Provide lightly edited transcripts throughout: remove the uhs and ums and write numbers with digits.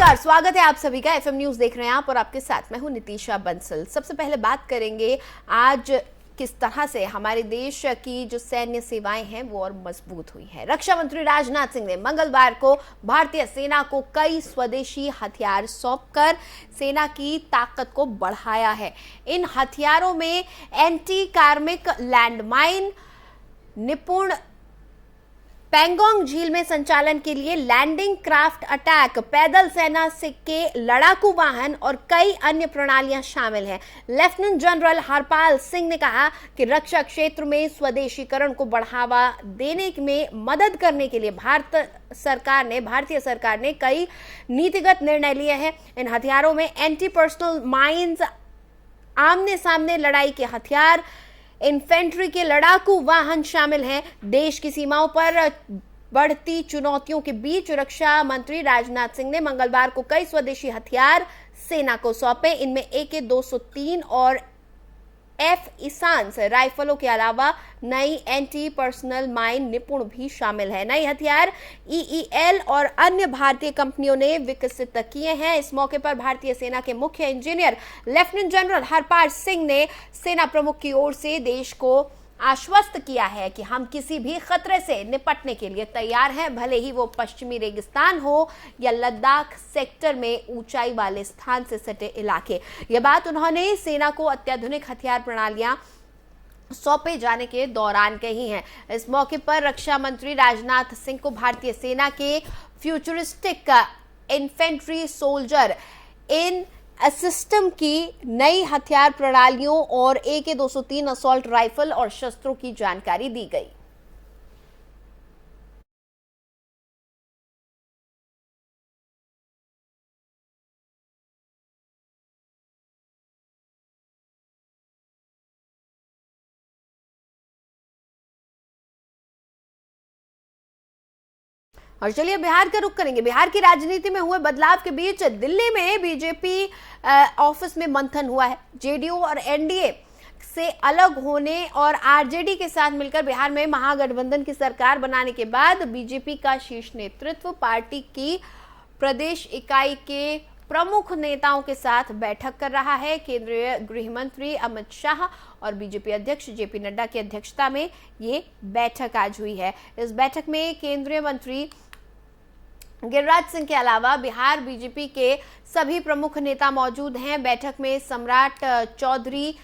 नमस्कार, स्वागत है आप सभी का। एफएम न्यूज देख रहे हैं आप और आपके साथ मैं हूं नितीशा बंसल। सबसे पहले बात करेंगे आज किस तरह से हमारे देश की जो सैन्य सेवाएं हैं वो और मजबूत हुई है। रक्षा मंत्री राजनाथ सिंह ने मंगलवार को भारतीय सेना को कई स्वदेशी हथियार सौंपकर सेना की ताकत को बढ़ाया है। इन हथियारों में एंटी कार्मिक लैंडमाइन, निपुण पैंगोंग झील में संचालन के लिए लैंडिंग क्राफ्ट अटैक, पैदल सेना से के लड़ाकू वाहन और कई अन्य प्रणालियां शामिल हैं। लेफ्टिनेंट जनरल हरपाल सिंह ने कहा कि रक्षा क्षेत्र में स्वदेशीकरण को बढ़ावा देने में मदद करने के लिए भारतीय सरकार ने कई नीतिगत निर्णय लिए हैं। इन हथियारों में एंटी पर्सनल माइंस, आमने सामने लड़ाई के हथियार, इन्फेंट्री के लड़ाकू वाहन शामिल हैं। देश की सीमाओं पर बढ़ती चुनौतियों के बीच रक्षा मंत्री राजनाथ सिंह ने मंगलवार को कई स्वदेशी हथियार सेना को सौंपे। इनमें AK-203 और F-इसान्स राइफलों के अलावा नई एंटी पर्सनल माइन निपुण भी शामिल है। नए हथियार EEL और अन्य भारतीय कंपनियों ने विकसित किए हैं। इस मौके पर भारतीय सेना के मुख्य engineer lieutenant general Harpal Singh ने सेना प्रमुख की ओर से देश को आश्वस्त किया है कि हम किसी भी खतरे से निपटने के लिए तैयार हैं, भले ही वो पश्चिमी रेगिस्तान हो या लद्दाख सेक्टर में ऊंचाई वाले स्थान से सटे इलाके। यह बात उन्होंने सेना को अत्याधुनिक हथियार प्रणालियां सौंपे जाने के दौरान कही है। इस मौके पर रक्षा मंत्री राजनाथ सिंह को भारतीय सेना के फ्यूचरिस्टिक इन्फेंट्री सोल्जर इन सिस्टम की नई हथियार प्रणालियों और AK-203 असॉल्ट राइफल और शस्त्रों की जानकारी दी गई। और चलिए बिहार का रुख करेंगे। बिहार की राजनीति में हुए बदलाव के बीच दिल्ली में बीजेपी ऑफिस में मंथन हुआ है। जेडीयू और एनडीए से अलग होने और आरजेडी के साथ मिलकर बिहार में महागठबंधन की सरकार बनाने के बाद बीजेपी का शीर्ष नेतृत्व पार्टी की प्रदेश इकाई के प्रमुख नेताओं के साथ बैठक कर रहा है। केंद्रीय गृह मंत्री अमित शाह और बीजेपी अध्यक्ष जेपी नड्डा की अध्यक्षता में ये बैठक आज हुई है। इस बैठक में केंद्रीय मंत्री गिरिराज सिंह के अलावा बिहार बीजेपी के सभी प्रमुख नेता मौजूद हैं। बैठक में सम्राट चौधरी,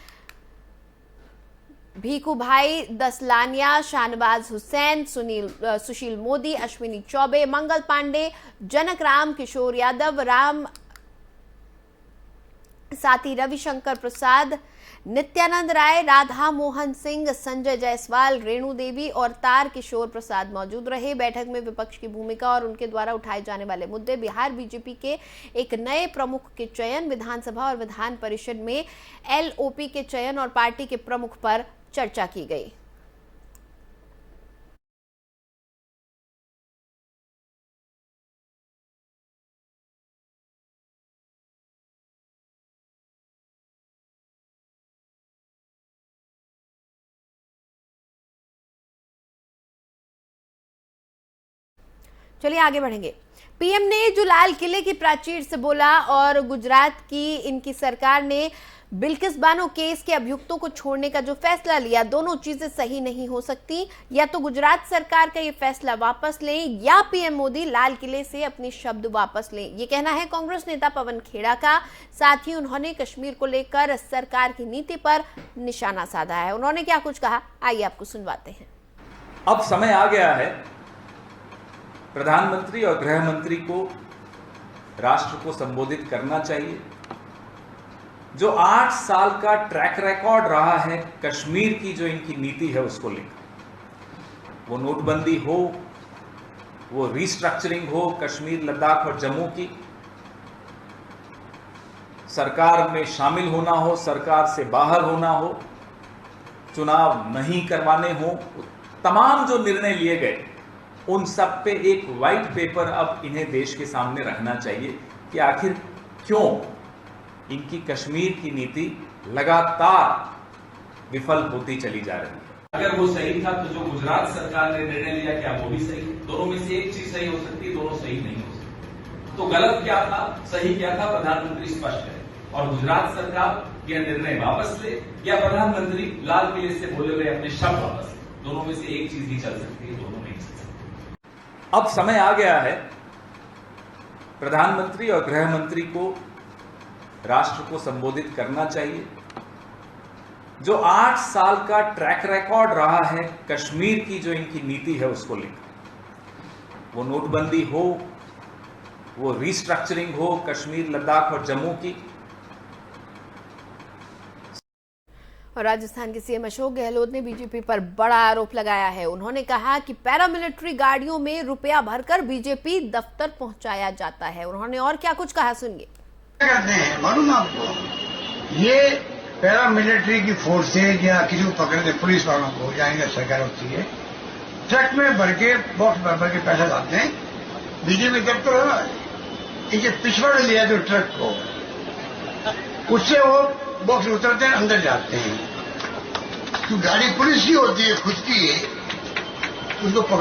भीखू भाई दसलानिया, शाहनवाज हुसैन, सुशील मोदी, अश्विनी चौबे, मंगल पांडे, जनक राम, किशोर यादव, राम साथी रविशंकर प्रसाद, नित्यानंद राय, राधा मोहन सिंह, संजय जायसवाल, रेणु देवी और तार किशोर प्रसाद मौजूद रहे। बैठक में विपक्ष की भूमिका और उनके द्वारा उठाए जाने वाले मुद्दे, बिहार बीजेपी के एक नए प्रमुख के चयन, विधानसभा और विधान परिषद में LOP के चयन और पार्टी के प्रमुख पर चर्चा की गई। चलिए आगे बढ़ेंगे। पीएम ने जो लाल किले की प्राचीर से बोला और गुजरात की इनकी सरकार ने बिल्किस बानो केस के अभियुक्तों को छोड़ने का जो फैसला लिया, दोनों चीजें सही नहीं हो सकती। या तो गुजरात सरकार का ये फैसला वापस लें या पीएम मोदी लाल किले से अपने शब्द वापस लें, ये कहना है कांग्रेस नेता पवन खेड़ा का। साथ ही उन्होंने कश्मीर को लेकर सरकार की नीति पर निशाना साधा है। उन्होंने क्या कुछ कहा, आइए आपको सुनवाते हैं। अब समय आ गया है प्रधानमंत्री और गृह मंत्री को राष्ट्र को संबोधित करना चाहिए। जो 8 साल का ट्रैक रिकॉर्ड रहा है कश्मीर की जो इनकी नीति है उसको लेकर, वो नोटबंदी हो, वो रिस्ट्रक्चरिंग हो कश्मीर, लद्दाख और जम्मू की, सरकार में शामिल होना हो, सरकार से बाहर होना हो, चुनाव नहीं करवाने हो, तमाम जो निर्णय लिए गए उन सब पे एक व्हाइट पेपर अब इन्हें देश के सामने रखना चाहिए कि आखिर क्यों इनकी कश्मीर की नीति लगातार विफल होती चली जा रही है। अगर वो सही था तो जो गुजरात सरकार ने निर्णय लिया क्या वो भी सही है? दोनों में से एक चीज सही हो सकती है, दोनों सही नहीं हो सकती। तो गलत क्या था, सही क्या था, प्रधानमंत्री स्पष्ट है। और गुजरात सरकार यह निर्णय वापस ले या प्रधानमंत्री लाल किले से बोले गए अपने शब्द वापस ले, दोनों में से एक चीज ही चल सकती है, दोनों नहीं चल सकती। अब समय आ गया है प्रधानमंत्री और गृह मंत्री को राष्ट्र को संबोधित करना चाहिए। जो 8 साल का ट्रैक रिकॉर्ड रहा है कश्मीर की जो इनकी नीति है उसको लेकर, वो नोटबंदी हो, वो रिस्ट्रक्चरिंग हो कश्मीर, लद्दाख और जम्मू की। और राजस्थान के सीएम अशोक गहलोत ने बीजेपी पर बड़ा आरोप लगाया है। उन्होंने कहा कि पैरामिलिट्री गाड़ियों में रुपया भरकर बीजेपी दफ्तर पहुंचाया जाता है। उन्होंने और क्या कुछ कहा, सुनिए। क्या कहते हैं मालूम आपको, ये पैरामिलिट्री की फोर्सेज या किसी को पकड़ते पुलिस वालों को या इनका सरकार होती है, ट्रक में भर के बॉक्स भर के पैसा लाते हैं। बीजेपी दफ्तर है ना, इनके पिछवाड़े लिया जो ट्रक को, उससे वो बॉक्स उतरते हैं, अंदर जाते हैं। तो गाड़ी पुलिस की होती है, खुद की है, उसको